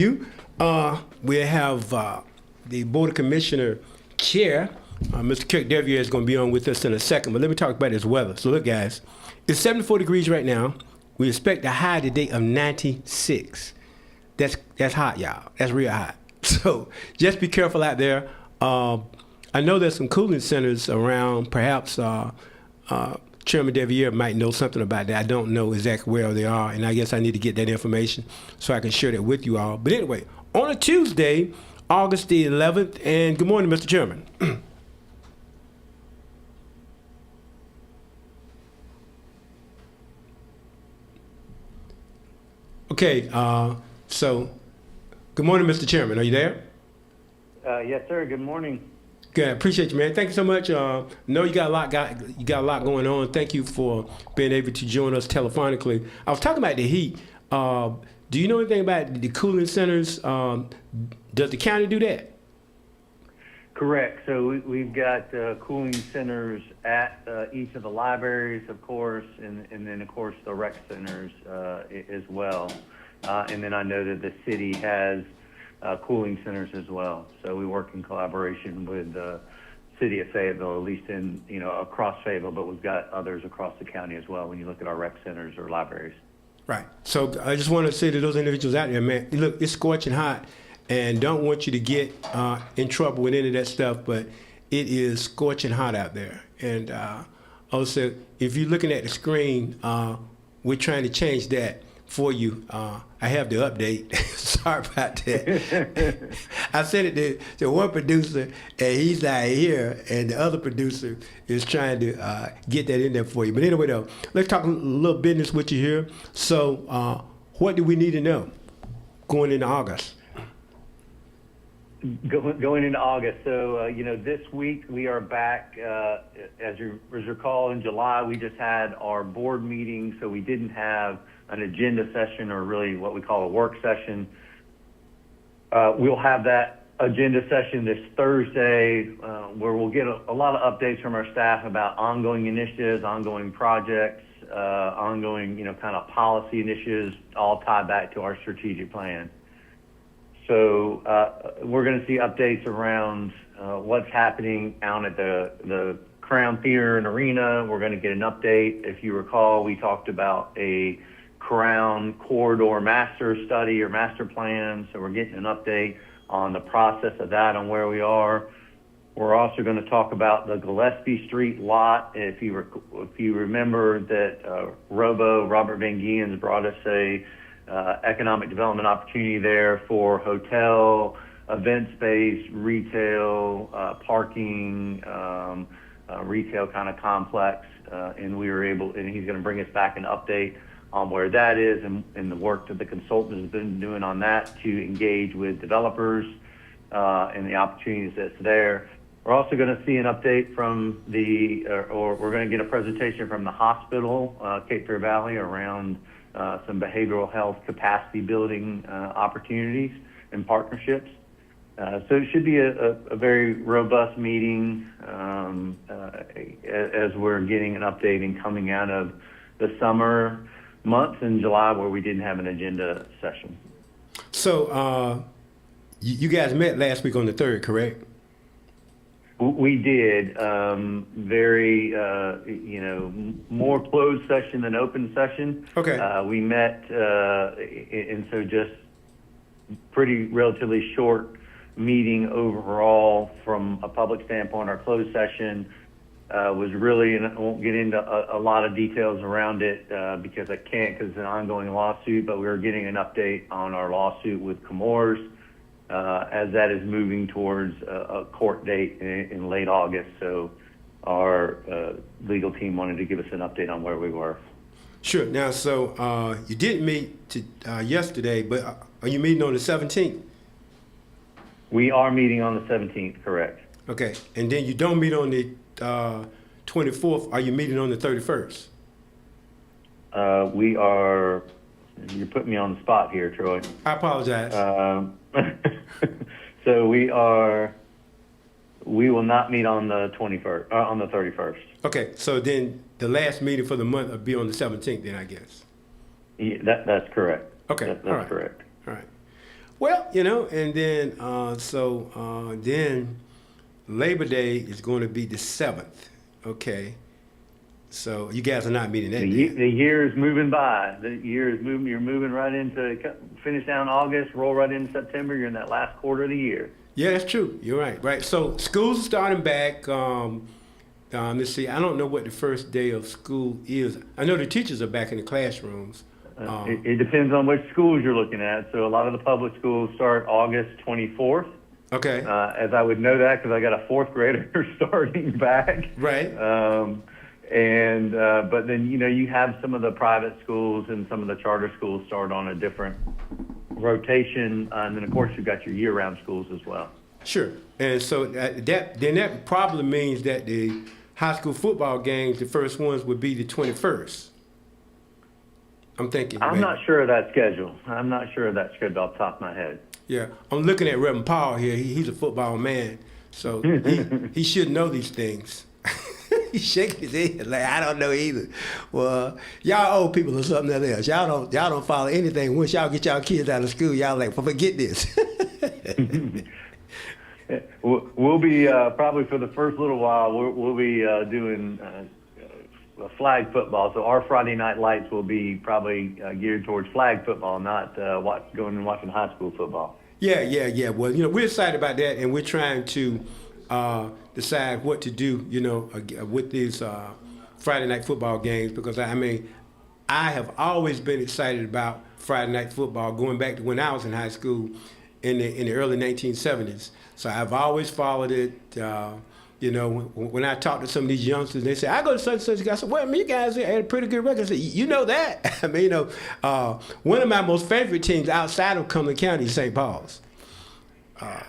You, we have the Board of Commissioner Chair, Mr. Kirk deViere, is going to be on with us in a second, but let me talk about his weather. So look, guys, it's 74 degrees right now. We expect a high today of 96. That's hot, y'all. That's real hot. So just be careful out there. I know there's some cooling centers around. Perhaps Chairman deViere might know something about that. I don't know exactly where they are, and I guess I need to get that information so I can share that with you all. But anyway, on a Tuesday, August the 11th, and good morning, Mr. Chairman. Okay, so good morning, Mr. Chairman. Are you there? Yes, sir. Good morning. Good. Appreciate you, man. Thank you so much. Know you got a lot going on. Thank you for being able to join us telephonically. I was talking about the heat. Do you know anything about the cooling centers? Does the county do that? Correct. So we've got cooling centers at each of the libraries, of course, and then, of course, the rec centers as well. And then I know that the city has cooling centers as well. So we work in collaboration with the city of Fayetteville, at least in, across Fayetteville, but we've got others across the county as well when you look at our rec centers or libraries. Right. So I just want to say to those individuals out there, man, look, it's scorching hot, and don't want you to get in trouble with any of that stuff, but it is scorching hot out there. And also, if you're looking at the screen, we're trying to change that for you. I have the update. Sorry about that. I sent it to one producer, and he's not here, and the other producer is trying to get that in there for you. But anyway, though, let's talk a little business with you here. So what do we need to know going into August? Going into August. So, this week we are back. As you recall, in July, we just had our board meeting, so we didn't have an agenda session or really what we call a work session. We'll have that agenda session this Thursday where we'll get a lot of updates from our staff about ongoing initiatives, ongoing projects, ongoing, kind of policy initiatives, all tied back to our strategic plan. So we're going to see updates around what's happening out at the Crown Theater and Arena. We're going to get an update. If you recall, we talked about a Crown Corridor master study or master plan. So we're getting an update on the process of that, on where we are. We're also going to talk about the Gillespie Street lot. If you remember that Robert Van Gien's brought us a economic development opportunity there for hotel, event space, retail, parking, retail kind of complex, and we were able, and he's going to bring us back an update on where that is and the work that the consultant has been doing on that to engage with developers and the opportunities that's there. We're also going to see an update from or we're going to get a presentation from the hospital, Cape Fear Valley, around some behavioral health capacity building opportunities and partnerships. So it should be a very robust meeting as we're getting an update and coming out of the summer months in July where we didn't have an agenda session. So you guys met last week on the 3rd, correct? We did. Very, more closed session than open session. Okay. We met, and so just pretty relatively short meeting overall from a public standpoint. Our closed session was really, and I won't get into a lot of details around it because I can't, because it's an ongoing lawsuit, but we were getting an update on our lawsuit with Comores as that is moving towards a court date in late August. So our legal team wanted to give us an update on where we were. Sure. Now, so you didn't meet yesterday, but are you meeting on the 17th? We are meeting on the 17th, correct. Okay. And then you don't meet on the 24th. Are you meeting on the 31st? We are, you're putting me on the spot here, Troy. I apologize. So we will not meet on the 21st, on the 31st. Okay. So then the last meeting for the month will be on the 17th then, I guess. Yeah, that's correct. Okay. That's all right. correct. All right. Well, and then then Labor Day is going to be the 7th. Okay. So you guys are not meeting that day. The year is moving by. The year is moving. You're moving right into finish down August, roll right into September. You're in that last quarter of the year. Yeah, that's true. You're right. Right. So schools are starting back. Let's see. I don't know what the first day of school is. I know the teachers are back in the classrooms. It depends on which schools you're looking at. So a lot of the public schools start August 24th. Okay. As I would know that because I got a fourth grader starting back. Right. But then you have some of the private schools and some of the charter schools start on a different rotation, and then of course you've got your year-round schools as well. Sure. And so that probably means that the high school football games, the first ones, would be the 21st. I'm thinking. I'm not sure of that schedule. I'm not sure of that schedule off the top of my head. Yeah, I'm looking at Reverend Paul here. He's a football man, so he should know these things. He's shaking his head like I don't know either. Well, y'all old people are something else. Y'all don't follow anything. Once y'all get y'all kids out of school, y'all like forget this. We'll be probably for the first little while. We'll be doing flag football. So our Friday night lights will be probably geared towards flag football, not going and watching high school football. Yeah. Well, we're excited about that, and we're trying to decide what to do, with these Friday night football games, because I have always been excited about Friday night football going back to when I was in high school in the early 1970s. So I've always followed it. When I talk to some of these youngsters, they say, I go to such and such. I said, well, you guys had a pretty good record. I said, you know that? One of my most favorite teams outside of Cumberland County is St. Paul's.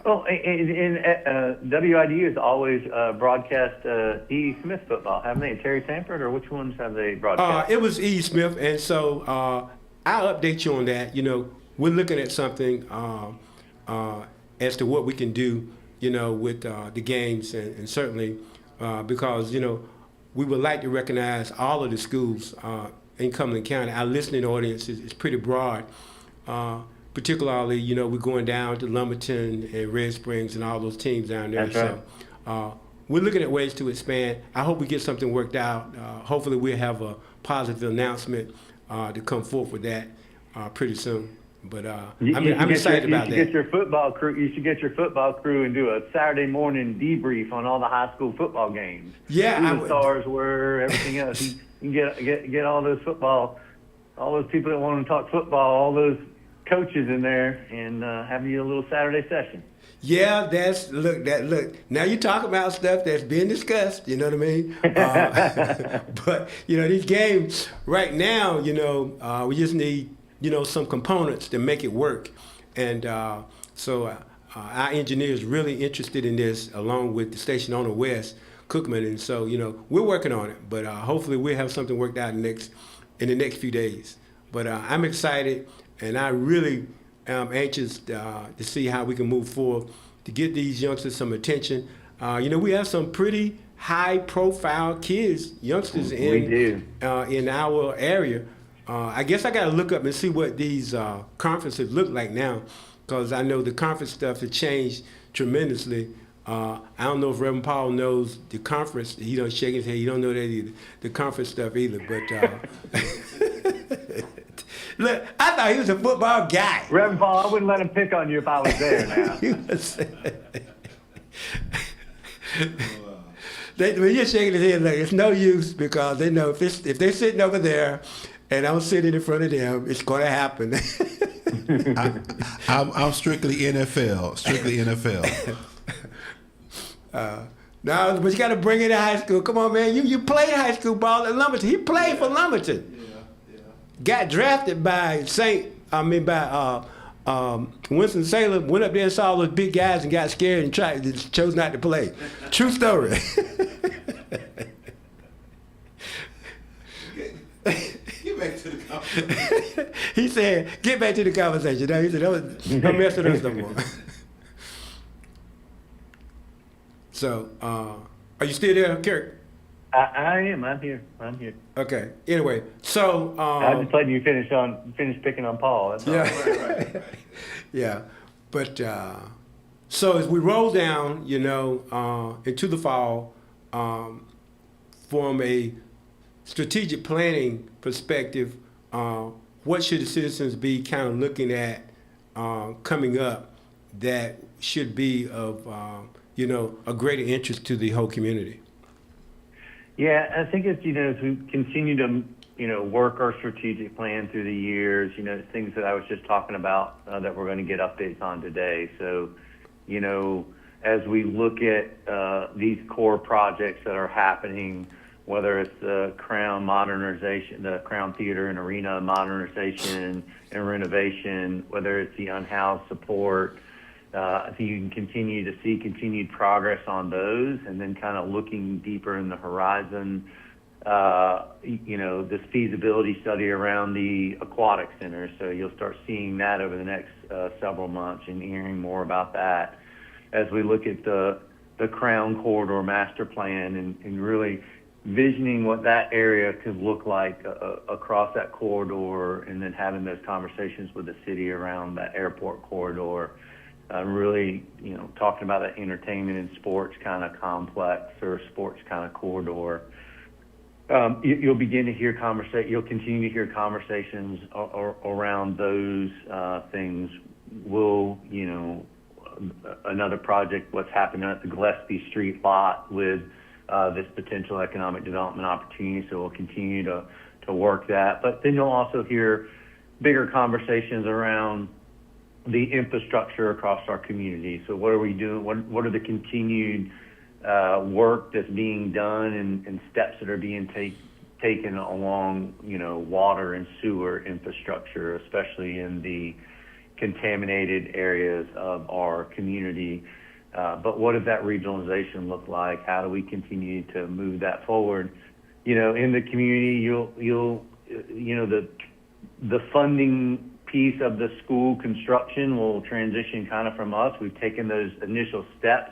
WIDU has always broadcast E. Smith football, haven't they? Terry Sanford, or which ones have they broadcast? It was E. Smith, and so I'll update you on that. We're looking at something as to what we can do, with the games, and certainly because, we would like to recognize all of the schools in Cumberland County. Our listening audience is pretty broad. Particularly, we're going down to Lumberton and Red Springs and all those teams down there. That's right. So we're looking at ways to expand. I hope we get something worked out. Hopefully we'll have a positive announcement to come forth with that pretty soon. But I'm excited about that. You should get your football crew and do a Saturday morning debrief on all the high school football games. Yeah, who the stars were, everything else. You can get all those people that want to talk football, all those coaches in there, and have you a little Saturday session. Yeah, look. Now you talk about stuff that's being discussed. You know what I mean? But these games right now, we just need some components to make it work, and so our engineers really interested in this, along with the station owner Wes Cookman, and so we're working on it. But hopefully we'll have something worked out in the next few days. But I'm excited. And I really am anxious to see how we can move forward to get these youngsters some attention. We have some pretty high-profile youngsters in our area. I guess I got to look up and see what these conferences look like now, because I know the conference stuff has changed tremendously. I don't know if Reverend Paul knows the conference. He don't shake his head. He don't know that either. The conference stuff either, but. Look, I thought he was a football guy. Reverend Paul, I wouldn't let him pick on you if I was there now. When you're shaking his head, look, it's no use, because they know if they're sitting over there and I'm sitting in front of them, it's going to happen. I'm strictly NFL. No, but you got to bring it to high school. Come on, man. You played high school ball at Lumberton. He played for Lumberton. Got drafted by Winston-Salem, went up there and saw all those big guys and got scared and chose not to play. True story. Get back to the conversation. He said, get back to the conversation. No, he said, don't mess with us no more. So, are you still there, Kirk? I am. I'm here. Okay. Anyway, so I just letting you finish picking on Paul. That's all. Yeah. Yeah. But so as we roll down, into the fall, from a strategic planning perspective, what should the citizens be kind of looking at coming up that should be of a greater interest to the whole community? Yeah, I think it's, as we continue to, work our strategic plan through the years, things that I was just talking about that we're going to get updates on today. So, as we look at these core projects that are happening, whether it's the Crown modernization, the Crown Theater and Arena modernization and renovation, whether it's the unhoused support, I think you can continue to see continued progress on those, and then kind of looking deeper in the horizon, this feasibility study around the aquatic center. So you'll start seeing that over the next several months and hearing more about that as we look at the Crown Corridor Master Plan and really visioning what that area could look like across that corridor, and then having those conversations with the city around that airport corridor. Really, talking about that entertainment and sports kind of complex or sports kind of corridor. You'll begin to hear you'll continue to hear conversations around those things. Another project, what's happening at the Gillespie Street lot with this potential economic development opportunity. So we'll continue to work that. But then you'll also hear bigger conversations around the infrastructure across our community. So what are we doing? What are the continued work that's being done and steps that are being taken along, water and sewer infrastructure, especially in the contaminated areas of our community. But what does that regionalization look like? How do we continue to move that forward? In the community, the funding piece of the school construction will transition kind of from us. We've taken those initial steps,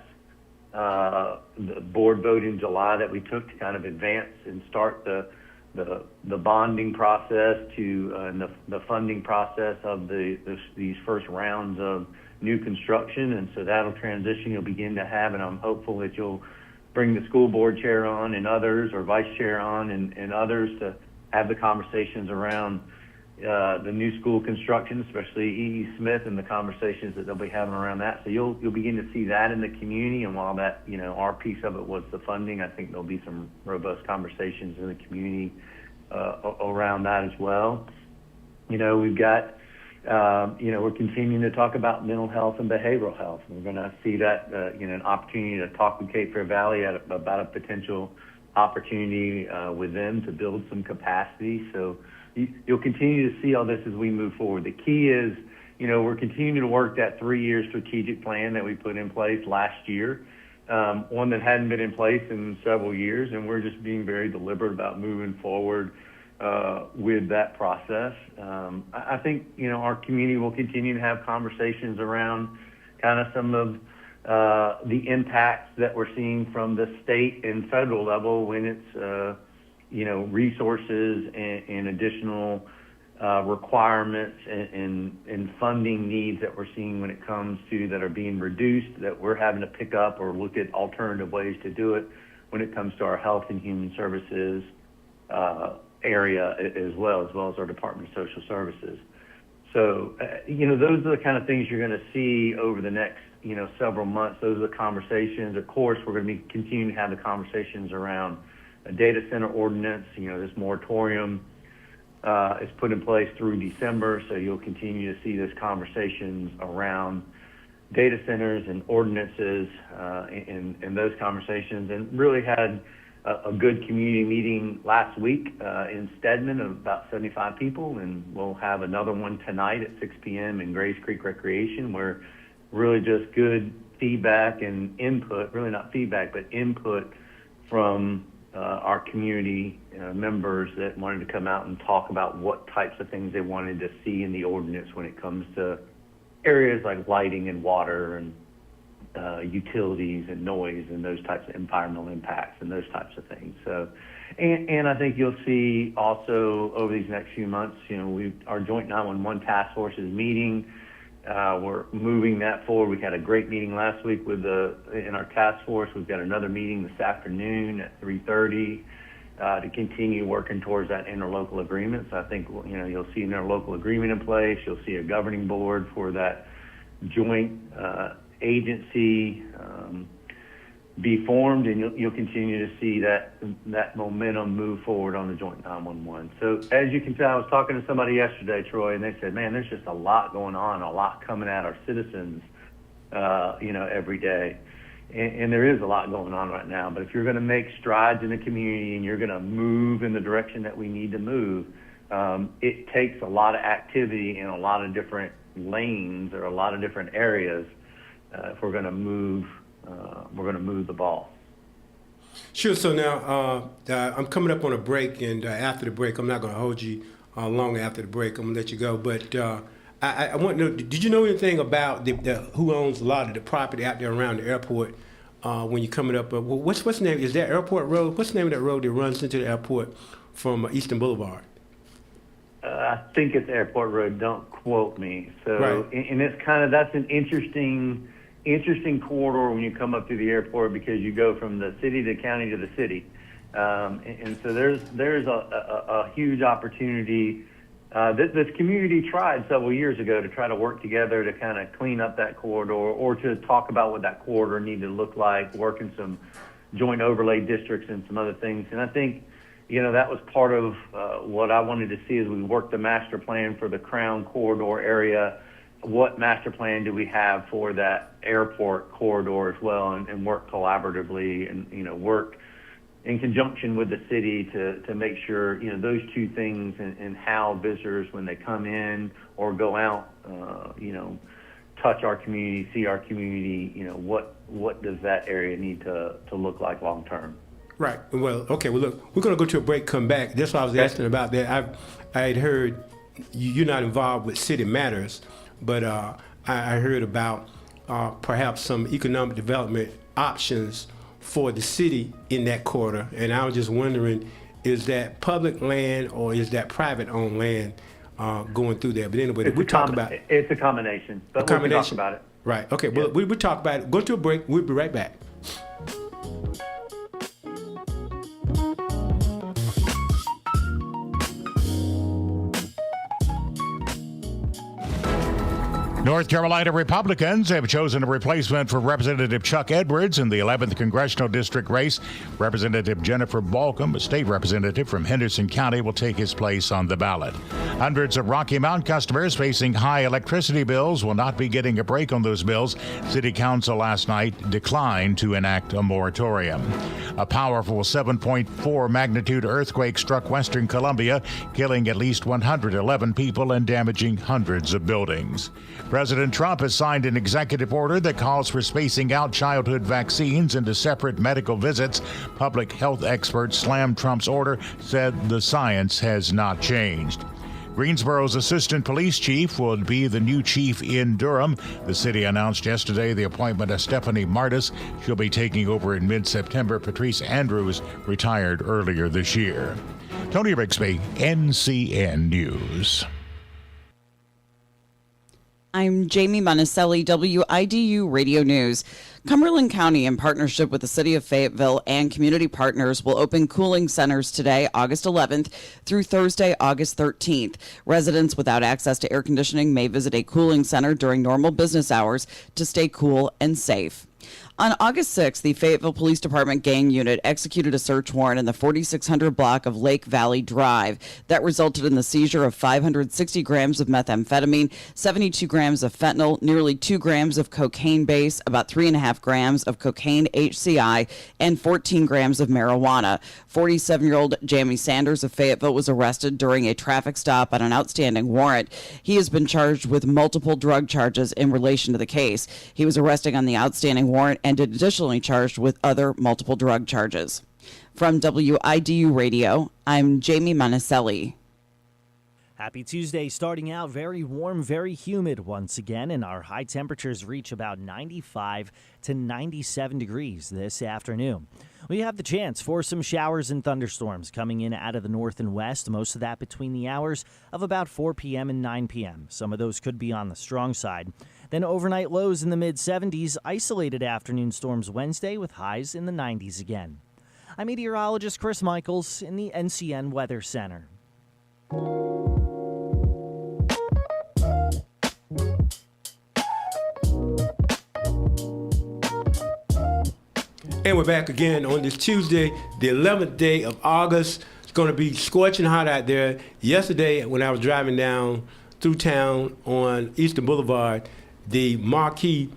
the board vote in July that we took to kind of advance and start the bonding process and the funding process of these first rounds of new construction. And so that'll transition. You'll begin to have, and I'm hopeful that you'll bring the school board chair on and others, or vice chair on and others, to have the conversations around the new school construction, especially E.E. Smith, and the conversations that they'll be having around that. So you'll begin to see that in the community. And while that, our piece of it was the funding, I think there'll be some robust conversations in the community around that as well. We've got, we're continuing to talk about mental health and behavioral health. We're going to see that, an opportunity to talk with Cape Fear Valley about a potential opportunity with them to build some capacity. So you'll continue to see all this as we move forward. The key is, we're continuing to work that 3-year strategic plan that we put in place last year, one that hadn't been in place in several years, and we're just being very deliberate about moving forward with that process. I think, our community will continue to have conversations around kind of some of the impacts that we're seeing from the state and federal level when it's, resources and additional requirements and funding needs that we're seeing when it comes to that are being reduced, that we're having to pick up or look at alternative ways to do it when it comes to our health and human services area as well as our Department of Social Services. So, those are the kind of things you're going to see over the next, several months. Those are the conversations. Of course, we're going to be continuing to have the conversations around a data center ordinance. This moratorium is put in place through December, so you'll continue to see those conversations around data centers and ordinances and those conversations. And really had a good community meeting last week in Stedman of about 75 people, and we'll have another one tonight at 6 p.m. in Grays Creek Recreation, where really just good feedback and input, really not feedback, but input from our community members that wanted to come out and talk about what types of things they wanted to see in the ordinance when it comes to areas like lighting and water and utilities and noise and those types of environmental impacts and those types of things. So, and I think you'll see also over these next few months, our Joint 911 Task Force is meeting. We're moving that forward. We had a great meeting last week in our task force. We've got another meeting this afternoon at 3:30 to continue working towards that interlocal agreement. So I think you'll see an interlocal agreement in place. You'll see a governing board for that joint agency be formed, and you'll continue to see that momentum move forward on the joint 911. So as you can tell, I was talking to somebody yesterday, Troy, and they said, man, there's just a lot going on, a lot coming at our citizens, every day. And there is a lot going on right now. But if you're going to make strides in the community and you're going to move in the direction that we need to move, it takes a lot of activity in a lot of different lanes or a lot of different areas if we're going to move. We're going to move the ball. Sure. So now I'm coming up on a break, and after the break, I'm not going to hold you long after the break. I'm going to let you go. But I want to know, did you know anything about who owns a lot of the property out there around the airport when you're coming up? What's the name? Is that Airport Road? What's the name of that road that runs into the airport from Eastern Boulevard? I think it's Airport Road. Don't quote me. So, right. And it's that's an interesting corridor when you come up to the airport, because you go from the city to county to the city, and so there's a huge opportunity. This community tried several years ago to try to work together to kind of clean up that corridor, or to talk about what that corridor needed to look like, work in some joint overlay districts and some other things. And I think that was part of what I wanted to see as we worked the master plan for the Crown Corridor area. What master plan do we have for that airport corridor as well, and work collaboratively and work in conjunction with the city to make sure those two things, and how visitors, when they come in or go out, touch our community, see our community, what does that area need to look like long term. Right. Well, okay. Well, look, we're going to go to a break, come back. That's why I was asking about that. I had heard you're not involved with city matters, but I heard about perhaps some economic development options for the city in that corridor. And I was just wondering, is that public land or is that private-owned land going through there? But anyway, we talk about it. It's a combination, but we can talk about it. Right. Okay. Well, we'll talk about it. Go to a break. We'll be right back. North Carolina Republicans have chosen a replacement for Representative Chuck Edwards in the 11th Congressional District race. Representative Jennifer Balcom, a state representative from Henderson County, will take his place on the ballot. Hundreds of Rocky Mount customers facing high electricity bills will not be getting a break on those bills. City Council last night declined to enact a moratorium. A powerful 7.4 magnitude earthquake struck Western Columbia, killing at least 111 people and damaging hundreds of buildings. President Trump has signed an executive order that calls for spacing out childhood vaccines into separate medical visits. Public health experts slammed Trump's order, said the science has not changed. Greensboro's assistant police chief will be the new chief in Durham. The city announced yesterday the appointment of Stephanie Martis. She'll be taking over in mid-September. Patrice Andrews retired earlier this year. Tony Rigsby, NCN News. I'm Jamie Monticelli, WIDU Radio News. Cumberland County, in partnership with the City of Fayetteville and community partners, will open cooling centers today, August 11th, through Thursday, August 13th. Residents without access to air conditioning may visit a cooling center during normal business hours to stay cool and safe. On August 6th, the Fayetteville Police Department gang unit executed a search warrant in the 4600 block of Lake Valley Drive that resulted in the seizure of 560 grams of methamphetamine, 72 grams of fentanyl, nearly 2 grams of cocaine base, about 3.5 grams of cocaine HCI, and 14 grams of marijuana. 47-year-old Jamie Sanders of Fayetteville was arrested during a traffic stop on an outstanding warrant. He has been charged with multiple drug charges in relation to the case. He was arrested on the outstanding warrant and additionally charged with other multiple drug charges. From WIDU Radio, I'm Jamie Monticelli. Happy Tuesday, starting out very warm, very humid once again, and our high temperatures reach about 95 to 97 degrees this afternoon. We have the chance for some showers and thunderstorms coming in out of the north and west, most of that between the hours of about 4 p.m. and 9 p.m. Some of those could be on the strong side. Then overnight lows in the mid-70s, isolated afternoon storms Wednesday with highs in the 90s again. I'm meteorologist Chris Michaels in the NCN Weather Center. And we're back again on this Tuesday, the 11th day of August. It's going to be scorching hot out there. Yesterday, when I was driving down through town on Eastern Boulevard, the marquee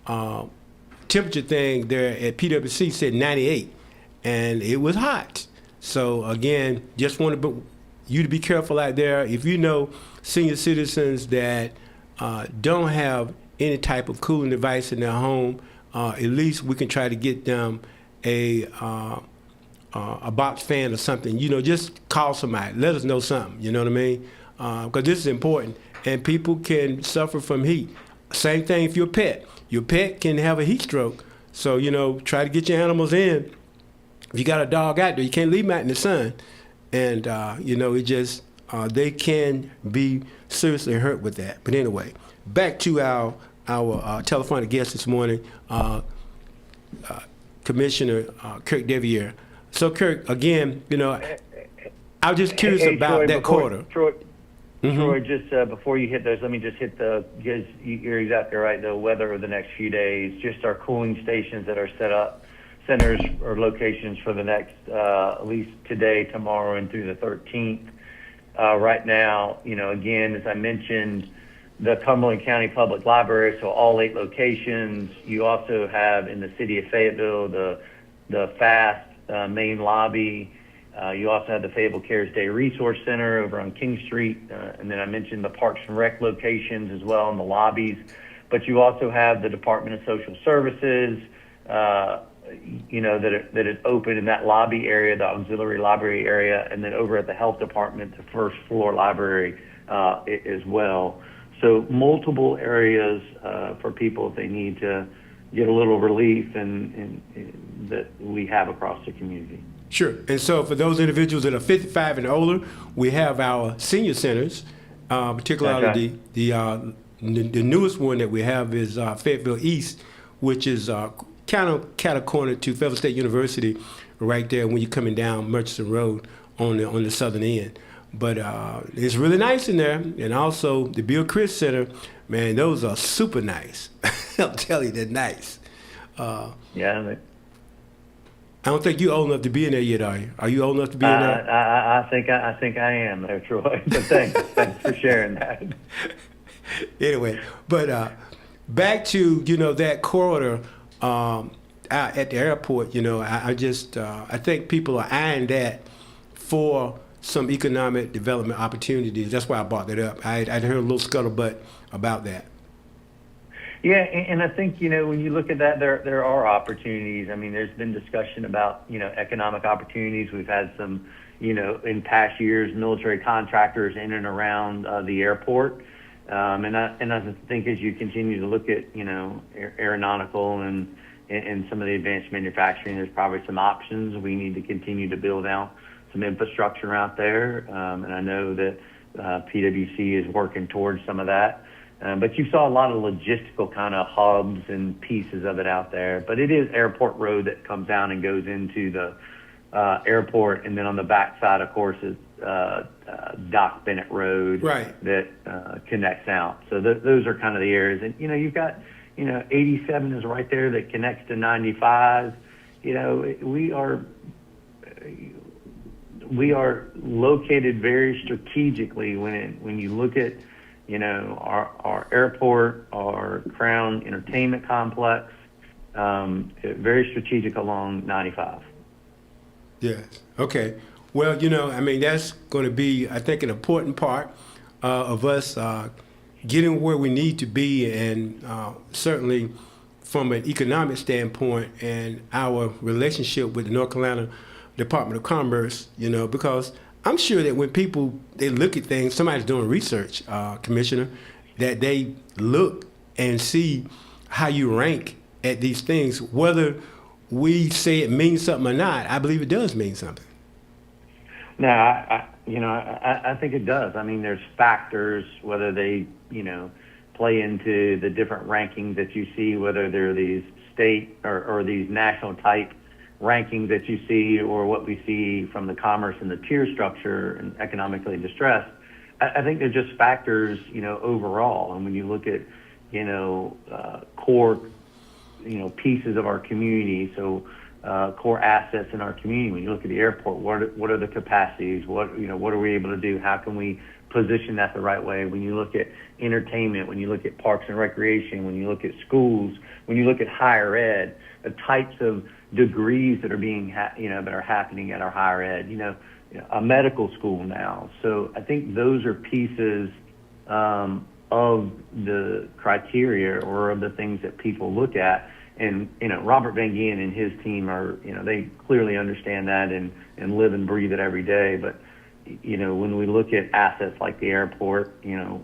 temperature thing there at PwC said 98, and it was hot. So again, just want you to be careful out there. If you know senior citizens that don't have any type of cooling device in their home, at least we can try to get them a box fan or something. Just call somebody. Let us know something. You know what I mean? Because this is important, and people can suffer from heat. Same thing if you're a pet. Your pet can have a heat stroke. So try to get your animals in. If you got a dog out there, you can't leave them out in the sun, and it just they can be seriously hurt with that. But anyway, back to our telephonic guest this morning, Commissioner Kirk deViere. So, Kirk, again, I was just curious about Troy, that quarter. Troy, just before you hit those, let me just hit because you're exactly right, the weather of the next few days, just our cooling stations that are set up, centers or locations for the next, at least today, tomorrow, and through the 13th. Right now, again, as I mentioned, the Cumberland County Public Library, so all 8 locations. You also have in the city of Fayetteville the FAST main lobby. You also have the Fayetteville Cares Day Resource Center over on King Street, and then I mentioned the Parks and Rec locations as well in the lobbies. But you also have the Department of Social Services, that is open in that lobby area, the auxiliary library area, and then over at the Health Department, the first floor library as well. So multiple areas for people if they need to get a little relief and that we have across the community. Sure. And so for those individuals that are 55 and older, we have our senior centers, particularly the newest one that we have is Fayetteville East, which is kind of corner to Fayetteville State University, right there when you're coming down Murchison Road on the southern end. But it's really nice in there, and also the Bill Chris Center, man, those are super nice. I'll tell you, they're nice. Yeah. I don't think you're old enough to be in there yet, are you? Are you old enough to be in there? I think I am there, Troy. But thanks for sharing that. Anyway, but back to that corridor out at the airport. I think people are eyeing that for some economic development opportunities. That's why I brought that up. I'd heard a little scuttlebutt about that. Yeah, and I think, when you look at that, there are opportunities. I mean, there's been discussion about, economic opportunities. We've had some, in past years, military contractors in and around the airport. And I think as you continue to look at, aeronautical and some of the advanced manufacturing, there's probably some options. We need to continue to build out some infrastructure out there. And I know that PwC is working towards some of that. But you saw a lot of logistical kind of hubs and pieces of it out there. But it is Airport Road that comes down and goes into the airport. And then on the backside, of course, is Doc Bennett Road, right, that connects out. So those are kind of the areas. And, you've got, 87 is right there that connects to 95. We are located very strategically when you look at, our airport, our Crown Entertainment Complex, very strategic along 95. Yes. Okay. Well, that's going to be, I think, an important part of us getting where we need to be, and certainly from an economic standpoint and our relationship with the North Carolina Department of Commerce, because I'm sure that when people they look at things, somebody's doing research, Commissioner, that they look and see how you rank at these things, whether we say it means something or not. I believe it does mean something. No, I think it does. I mean, there's factors, whether they, play into the different rankings that you see, whether they're these state or these national type rankings that you see, or what we see from the commerce and the tier structure and economically distressed. I think they're just factors, overall. And when you look at, core, pieces of our community, so core assets in our community. When you look at the airport, what are the capacities? What are we able to do? How can we position that the right way? When you look at entertainment, when you look at parks and recreation, when you look at schools, when you look at higher ed, the types of degrees that are being that are happening at our higher ed, a medical school now. So I think those are pieces of the criteria or of the things that people look at. And, Robert Van Gien and his team are, they clearly understand that and live and breathe it every day. But, when we look at assets like the airport,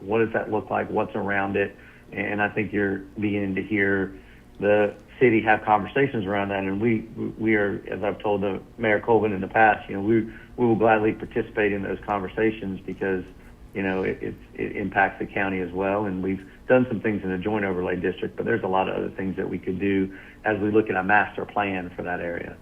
what does that look like? What's around it? And I think you're beginning to hear the city have conversations around that. And we are, as I've told the Mayor Colvin in the past, we will gladly participate in those conversations because, it impacts the county as well. And we've done some things in the joint overlay district, but there's a lot of other things that we could do as we look at a master plan for that area.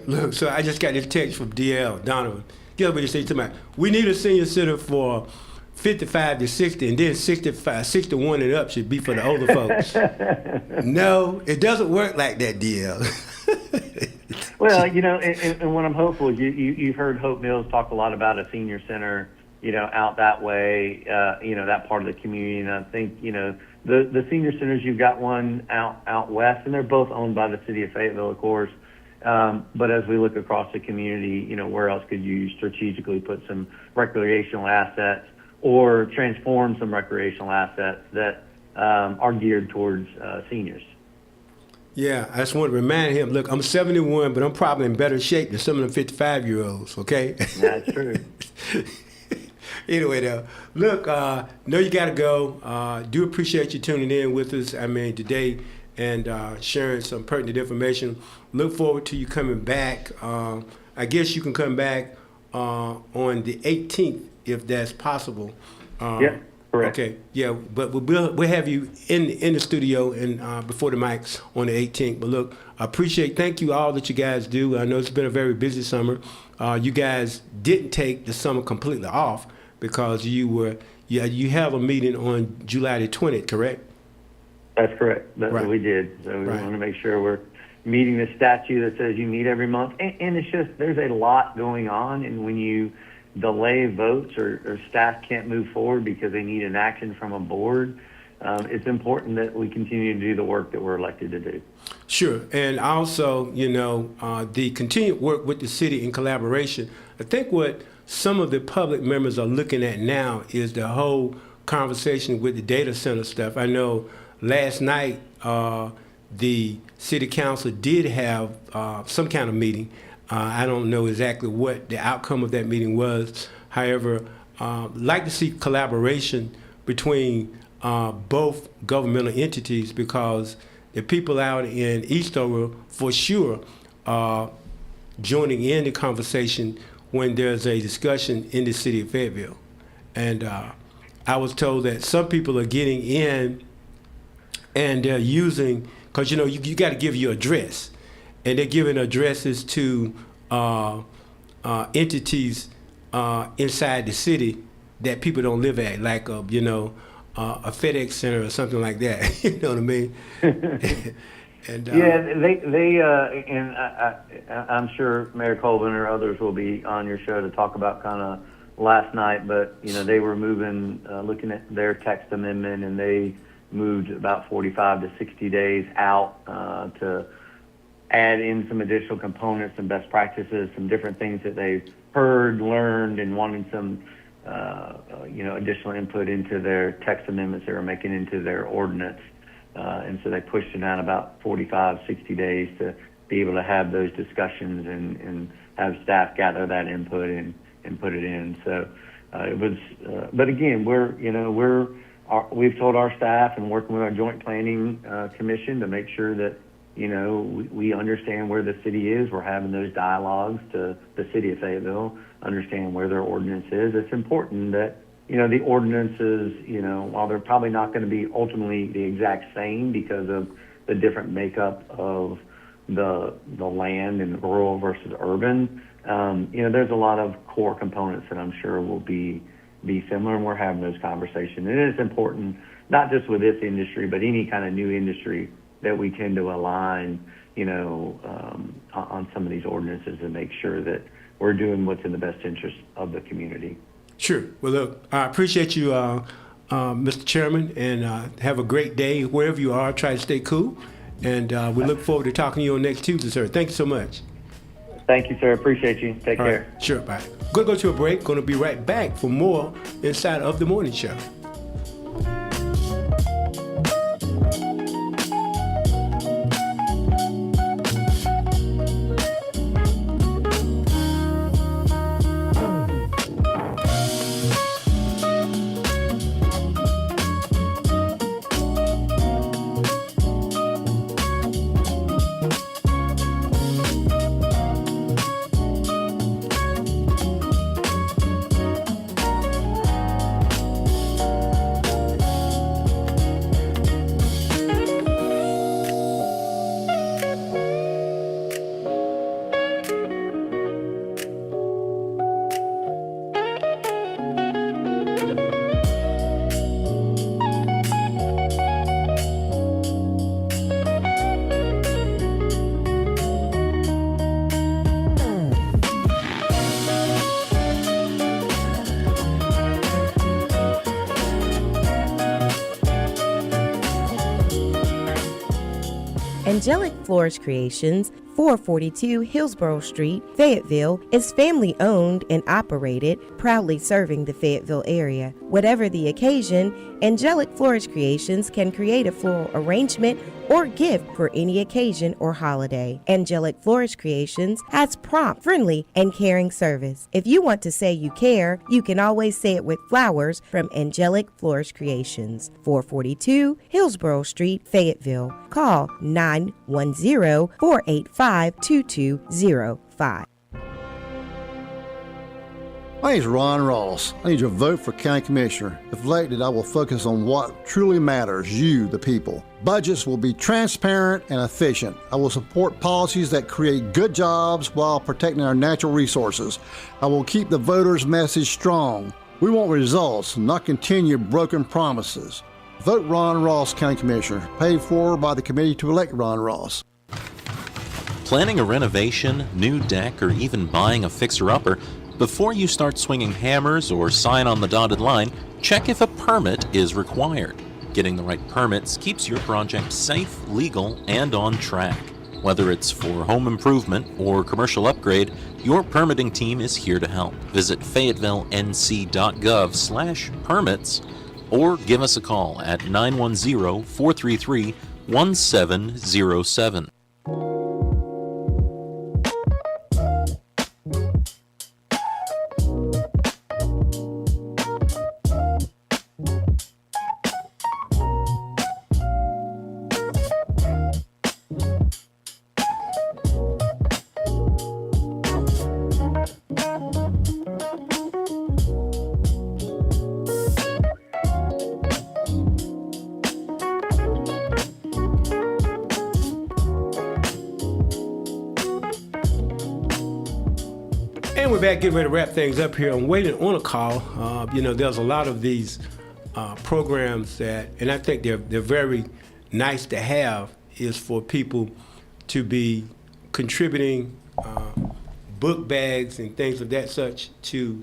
Look, so I just got this text from DL Donovan. Guess what you say to me? We need a senior center for 55 to 60, and then 61 and up should be for the older folks. No, it doesn't work like that, DL. Well, and what I'm hopeful is you've heard Hope Mills talk a lot about a senior center, out that way, that part of the community. And I think, the senior centers, you've got one out west, and they're both owned by the city of Fayetteville, of course. But as we look across the community, where else could you strategically put some recreational assets or transform some recreational assets that are geared towards seniors? Yeah, I just want to remind him, look, I'm 71, but I'm probably in better shape than some of them 55-year-olds, okay? That's true. Anyway, though, look, know you got to go. Do appreciate you tuning in with us, today and sharing some pertinent information. Look forward to you coming back. I guess you can come back on the 18th if that's possible. Yeah, correct. Okay, yeah, but we'll have you in the studio and before the mics on the 18th. But look, thank you all that you guys do. I know it's been a very busy summer. You guys didn't take the summer completely off because you have a meeting on July the 20th, correct? That's correct. That's right. What we did. So we want to make sure we're meeting the statute that says you meet every month. And it's just, there's a lot going on. And when you delay votes or staff can't move forward because they need an action from a board, it's important that we continue to do the work that we're elected to do. Sure. And also, the continued work with the city in collaboration. I think what some of the public members are looking at now is the whole conversation with the data center stuff. I know last night the city council did have some kind of meeting. I don't know exactly what the outcome of that meeting was. However, like to see collaboration between both governmental entities because the people out in Eastover for sure are joining in the conversation when there's a discussion in the city of Fayetteville. And I was told that some people are getting in and they're using, because you got to give your address, and they're giving addresses to entities inside the city that people don't live at, like a FedEx center or something like that. You know what I mean? And, and I'm sure Mayor Colvin or others will be on your show to talk about kind of last night, but they were looking at their text amendment, and they moved about 45 to 60 days out to add in some additional components and best practices, some different things that they've heard, learned, and wanted some additional input into their text amendments they were making into their ordinance. And so they pushed it down about 45, 60 days to be able to have those discussions and have staff gather that input and and put it in. So it was, but again, we've told our staff and working with our joint planning commission to make sure that, we understand where the city is. We're having those dialogues to the city of Fayetteville, understand where their ordinance is. It's important that, the ordinances, while they're probably not going to be ultimately the exact same because of the different makeup of the land and rural versus urban, there's a lot of core components that I'm sure will be similar, and we're having those conversations. And it is important, not just with this industry, but any kind of new industry, that we tend to align, on some of these ordinances and make sure that we're doing what's in the best interest of the community. Sure. Well, look, I appreciate you, Mr. Chairman, and have a great day wherever you are. Try to stay cool, and we look forward to talking to you on next Tuesday, sir. Thank you so much. Thank you, sir. Appreciate you. Take All care. right. Sure. Bye. Going to go to a break. Going to be right back for more inside of the morning show. Angelic Flourish Creations, 442 Hillsborough Street, Fayetteville, is family owned and operated, proudly serving the Fayetteville area. Whatever the occasion, Angelic Flourish Creations can create a floral arrangement or gift for any occasion or holiday. Angelic Flourish Creations has prompt, friendly, and caring service. If you want to say you care, you can always say it with flowers from Angelic Flourish Creations, 442 Hillsborough Street, Fayetteville. Call 910-485-2205. My name is Ron Ross. I need your vote for County Commissioner. If elected, I will focus on what truly matters, you, the people. Budgets will be transparent and efficient. I will support policies that create good jobs while protecting our natural resources. I will keep the voters' message strong. We want results, not continued broken promises. Vote Ron Ross, County Commissioner, paid for by the committee to elect Ron Ross. Planning a renovation, new deck, or even buying a fixer-upper? Before you start swinging hammers or sign on the dotted line, check if a permit is required. Getting the right permits keeps your project safe, legal, and on track. Whether it's for home improvement or commercial upgrade, your permitting team is here to help. Visit fayetteville.nc.gov/permits or give us a call at 910-433-1707. And we're back getting ready to wrap things up here. I'm waiting on a call. There's a lot of these programs that, and I think they're very nice to have, is for people to be contributing book bags and things of that such to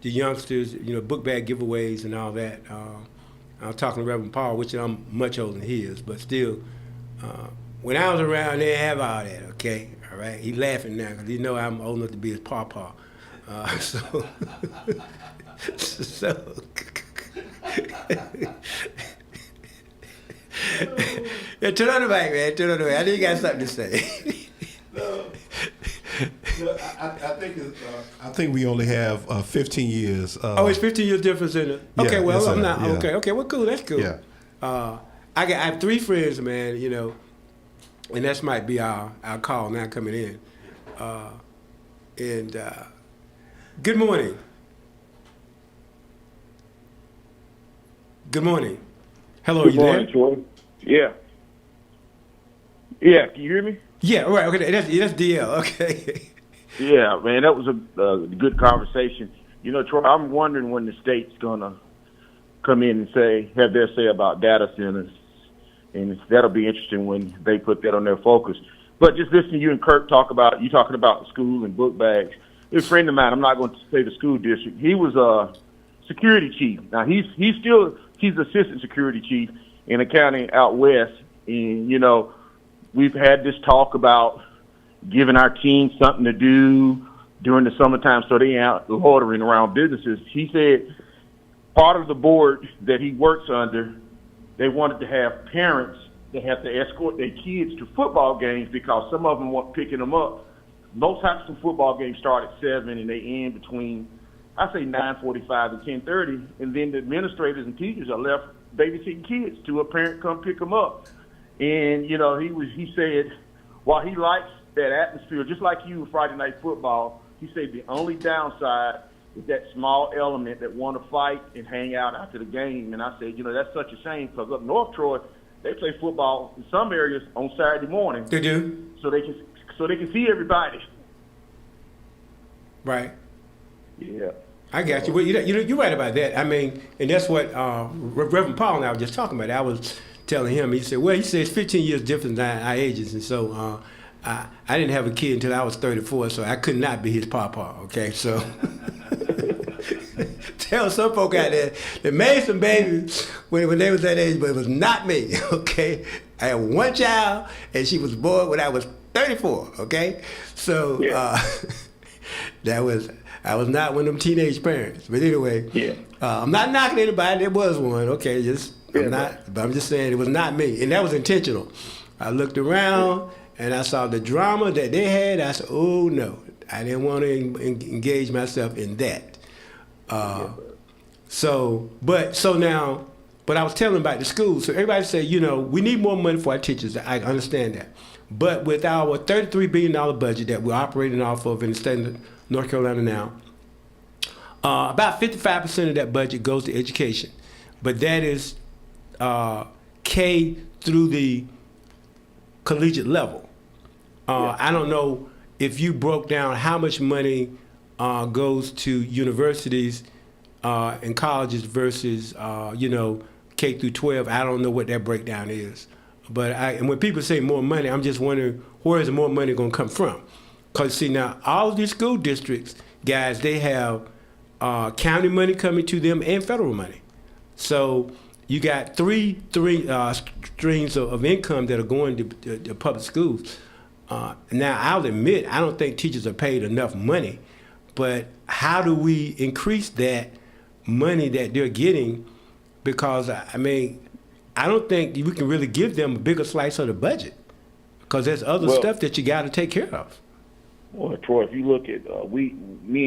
the youngsters, book bag giveaways and all that. I was talking to Reverend Paul, which I'm much older than he is, but still, when I was around, they have all that, okay? All right? He's laughing now because he know I'm old enough to be his pawpaw. So yeah, turn on the mic, man. Turn on the mic. I know you got something to say. I think we only have 15 years. Oh, it's 15 years difference in it. Yeah, Okay, well, yes, I'm sir. not. Yeah. Okay, well, cool. That's cool. Yeah. I have 3 friends, man. You know, and that might be our call now coming in. Good morning. Good morning. Hello, are you there? Troy. Yeah. Yeah, can you hear me? Yeah, right. Okay, that's DL. Okay. Yeah, man, that was a good conversation. You know, Troy, I'm wondering when the state's going to come in and have their say about data centers. And that'll be interesting when they put that on their focus. But just listening to you and Kirk talking about school and book bags. A friend of mine, I'm not going to say the school district, he was a security chief. Now, he's assistant security chief in a county out west. And, you know, we've had this talk about giving our teams something to do during the summertime so they out loitering around businesses. He said part of the board that he works under, they wanted to have parents that have to escort their kids to football games because some of them weren't picking them up. Most high school football games start at 7 and they end between, I say 9:45 and 10:30, and then the administrators and teachers are left babysitting kids till a parent come pick them up. And, you know, he said, while he likes that atmosphere, just like you with Friday Night Football, he said the only downside is that small element that want to fight and hang out after the game. And I said, you know, that's such a shame because up North Troy, they play football in some areas on Saturday morning. They do. So they can see everybody. Right. Yeah. I got you. Well, you're right about that. I mean, and that's what Reverend Paul and I were just talking about. I was telling him, he said it's 15 years different than our ages. And so I didn't have a kid until I was 34, so I could not be his papa, okay? So tell some folk out there that made some babies when they was that age, but it was not me, okay? I had one child, and she was born when I was 34, okay? So I was not one of them teenage parents. But anyway, I'm not knocking anybody. There was one, okay? But I'm just saying it was not me, and that was intentional. I looked around and I saw the drama that they had. I said, "Oh no, I didn't want to engage myself in that." But I was telling them about the school. So everybody said, you know, we need more money for our teachers. I understand that, but with our $33 billion budget that we're operating off of in the state of North Carolina now, about 55% of that budget goes to education, but that is K through the collegiate level. I don't know if you broke down how much money goes to universities and colleges versus K through 12. I don't know what that breakdown is, and when people say more money, I'm just wondering where is more money going to come from? Because see now, all of these school districts, guys, they have county money coming to them and federal money. So you got three streams of income that are going to public schools. Now, I'll admit, I don't think teachers are paid enough money, but how do we increase that money that they're getting? Because, I mean, I don't think we can really give them a bigger slice of the budget because there's other stuff that you got to take care of. Well, Troy, if you look at, me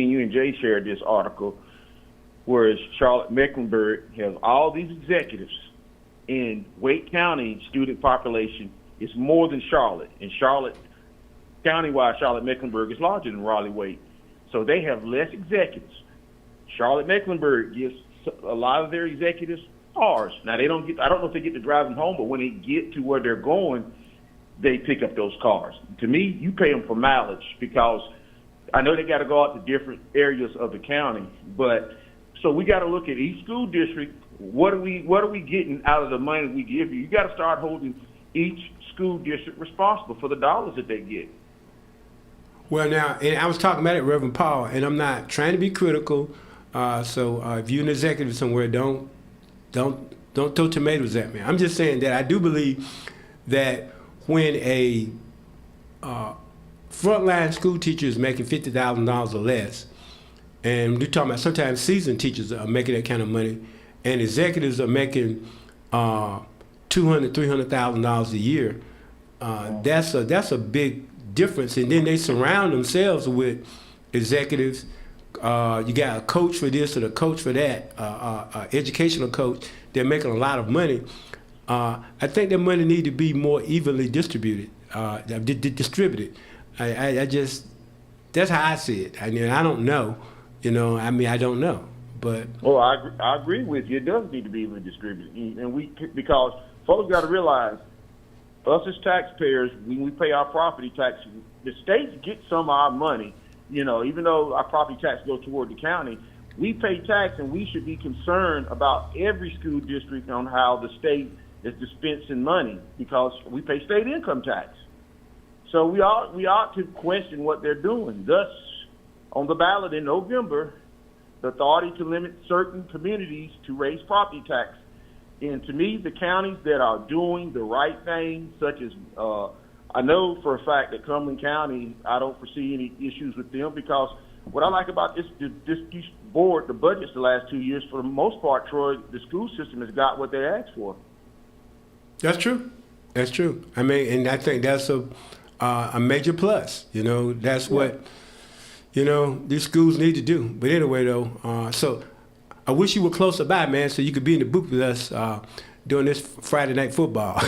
and you and Jay shared this article, whereas Charlotte Mecklenburg has all these executives, in Wake County student population is more than Charlotte. And Charlotte, county-wide, Charlotte Mecklenburg is larger than Raleigh-Wake. So they have less executives. Charlotte Mecklenburg gives a lot of their executives cars. Now, I don't know if they get to drive them home, but when they get to where they're going, they pick up those cars. To me, you pay them for mileage because I know they got to go out to different areas of the county, but so we got to look at each school district. What are we getting out of the money we give you? You got to start holding each school district responsible for the dollars that they get. Well, now, and I was talking about it, Reverend Paul, and I'm not trying to be critical. So if you're an executive somewhere, don't throw tomatoes at me. I'm just saying that I do believe that when a frontline school teacher is making $50,000 or less, and we're talking about sometimes seasoned teachers are making that kind of money, and executives are making $200,000, $300,000 a year, that's a big difference, and then they surround themselves with executives. You got a coach for this or a coach for that, educational coach. They're making a lot of money. I think that money need to be more evenly distributed. I just, that's how I see it. I mean, I don't know. I don't know. But well, I agree with you. It does need to be evenly distributed, and because folks got to realize, us as taxpayers, when we pay our property tax, the states get some of our money. Even though our property tax goes toward the county, we pay tax, and we should be concerned about every school district on how the state is dispensing money, because we pay state income tax. So we ought to question what they're doing. Thus, on the ballot in November, the authority to limit certain communities to raise property tax. And to me, the counties that are doing the right thing, such as I know for a fact that Cumberland County, I don't foresee any issues with them, because what I like about this board, the budgets the last 2 years, for the most part, Troy, the school system has got what they asked for. That's true. That's true. I mean, and I think that's a major plus. That's what these schools need to do. But anyway, though, so I wish you were closer by, man, so you could be in the booth with us during this Friday night football.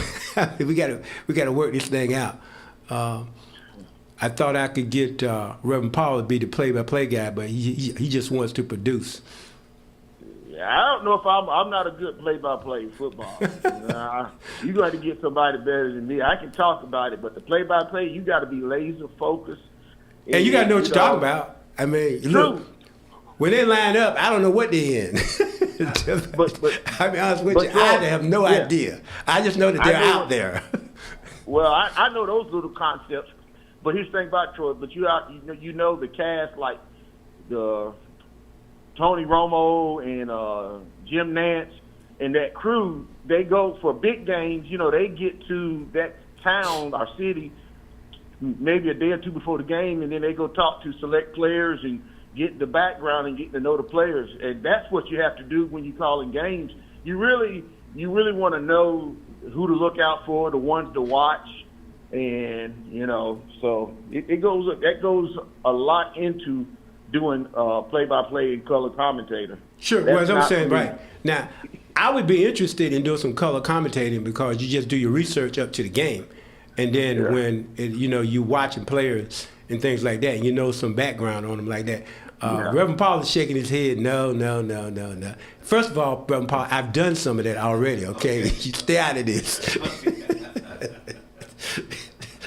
we gotta work this thing out. I thought I could get Reverend Paul to be the play-by-play guy, but he just wants to produce. I don't know if I'm not a good play-by-play football. You got to get somebody better than me. I can talk about it, but the play-by-play, you got to be laser focused. And you got to know what you're talking about. I mean, look, when they line up, I don't know what they're in. but I mean, honest with you, I have no idea. I just know that they're out there. Well, I know those little concepts, but here's the thing about Troy. But you know the cast, like the Tony Romo and Jim Nance and that crew, they go for big games. They get to that town or city maybe a day or two before the game, and then they go talk to select players and get the background and get to know the players. And that's what you have to do when you're calling games. You really want to know who to look out for, the ones to watch, and so that goes a lot into doing play-by-play and color commentator. Sure, well, as I'm saying, right. Now, I would be interested in doing some color commentating, because you just do your research up to the game. And then when, you watching players and things like that, and some background on them like that. Reverend Paul is shaking his head, no. First of all, Reverend Paul, I've done some of that already, okay? You stay out of this.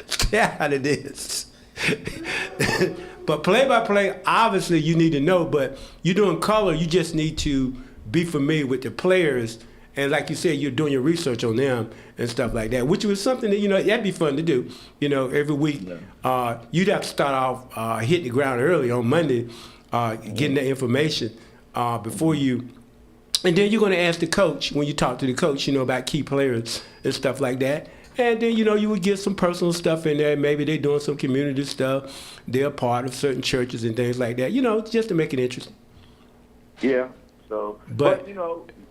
Stay out of this. But play-by-play, obviously you need to know, but you're doing color, you just need to be familiar with the players. And like you said, you're doing your research on them and stuff like that, which was something that, that'd be fun to do. Every week, you'd have to start off hitting the ground early on Monday, getting that information before you. And then you're going to ask the coach, when you talk to the coach, about key players and stuff like that. And then, you would get some personal stuff in there. Maybe they're doing some community stuff. They're part of certain churches and things like that, just to make it interesting. Yeah. So, but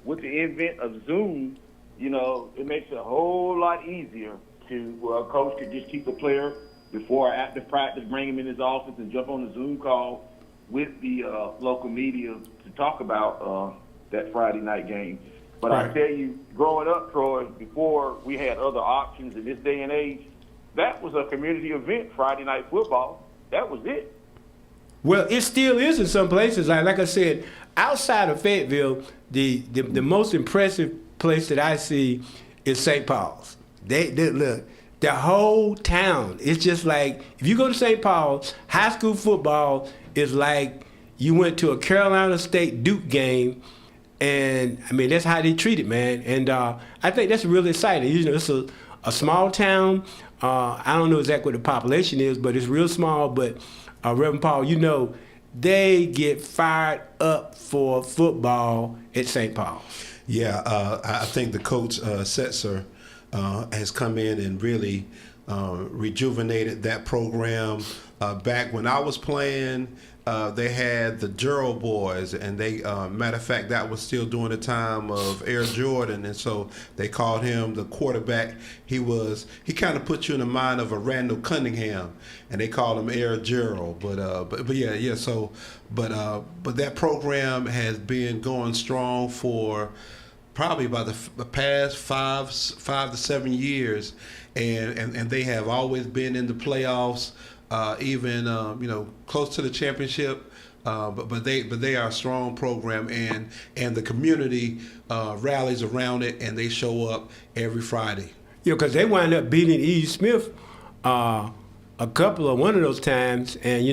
with the advent of Zoom, it makes it a whole lot easier to a coach could just keep a player before or after practice, bring him in his office and jump on the Zoom call with the local media to talk about that Friday night game. But right. I tell you, growing up, Troy, before we had other options in this day and age, that was a community event, Friday night football. That was it. Well, it still is in some places. Like I said, outside of Fayetteville, the most impressive place that I see is St. Paul's. They look, the whole town. It's just like, if you go to St. Paul's, high school football is like you went to a Carolina State Duke game. And, I mean, that's how they treat it, man. And I think that's really exciting. It's a small town. I don't know exactly what the population is, but it's real small. But, Reverend Paul, they get fired up for football at St. Paul. Yeah, I think the coach, Setzer, has come in and really rejuvenated that program. Back when I was playing, they had the Gerald boys, and they, matter of fact, that was still during the time of Air Jordan, and so they called him the quarterback. He kind of put you in the mind of a Randall Cunningham, and they called him Air Gerald. But yeah. So, but that program has been going strong for probably about the past 5 to 7 years, and they have always been in the playoffs. Even close to the championship, but they are a strong program, and the community rallies around it, and they show up every Friday. Because they wind up beating E. Smith one of those times, and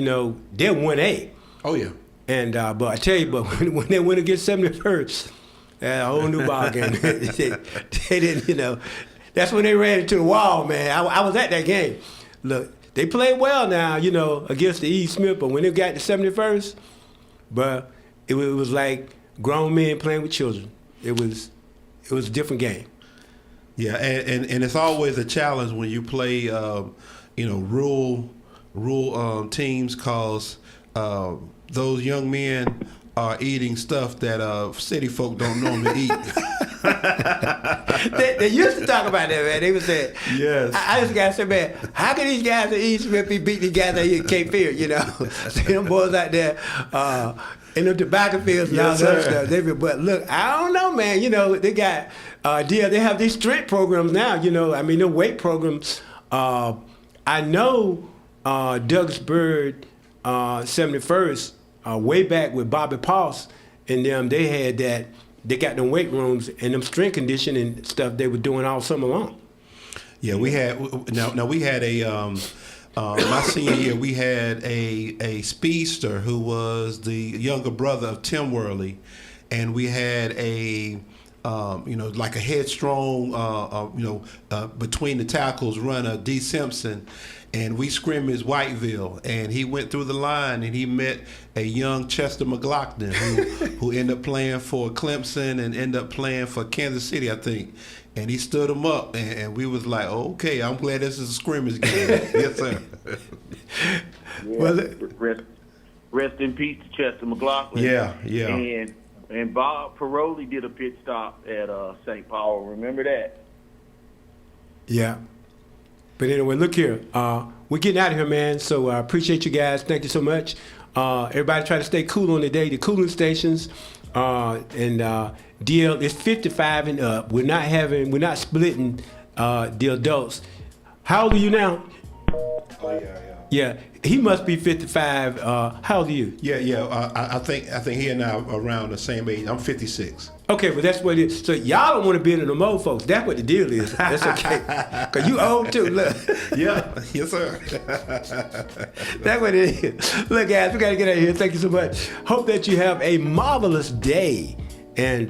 they're 1A. Oh yeah. And but I tell you, but when they went against 71st, a whole new ball game. they didn't, that's when they ran into the wall, man. I was at that game. Look. They played well now, against the E. Smith, but when it got to 71st, but it was like grown men playing with children. It was a different game. Yeah, and it's always a challenge when you play, rural teams, cause those young men are eating stuff that city folk don't normally eat. They used to talk about that, man. They would say, yes. I just got to say, man, how can these guys at East Smith be beating these guys out here in Cape Fear, See them boys out there in the tobacco fields and all that stuff. But look, I don't know, man. They got, they have these strength programs now, the weight programs. I know Douglasburg 71st, way back with Bobby Poss and them, they had that. They got them weight rooms and them strength conditioning stuff they were doing all summer long. Yeah, we had we had a my senior year we had a speedster who was the younger brother of Tim Worley, and we had a like a headstrong between the tackles runner D. Simpson. And we scrimmaged Whiteville, and he went through the line, and he met a young Chester McLaughlin who ended up playing for Clemson and ended up playing for Kansas City, I think. And he stood him up, and we was like, okay, I'm glad this is a scrimmage game. Yes, sir. Yeah, rest in peace to Chester McLaughlin. Yeah. And Bob Paroli did a pit stop at St. Paul. Remember that? Yeah. But anyway, look here. We're getting out of here, man. So I appreciate you guys. Thank you so much. Everybody try to stay cool on the day. The cooling stations and DL is 55 and up. We're not splitting the adults. How old are you now? Oh yeah. Yeah, he must be 55. How old are you? Yeah. I think he and I are around the same age. I'm 56. Okay, but that's what it is. So y'all don't want to be in the old folks. That's what the deal is. That's okay. Because you old too. Look. Yeah. Yes, sir. That's what it is. Look, guys, we got to get out of here. Thank you so much. Hope that you have a marvelous day. And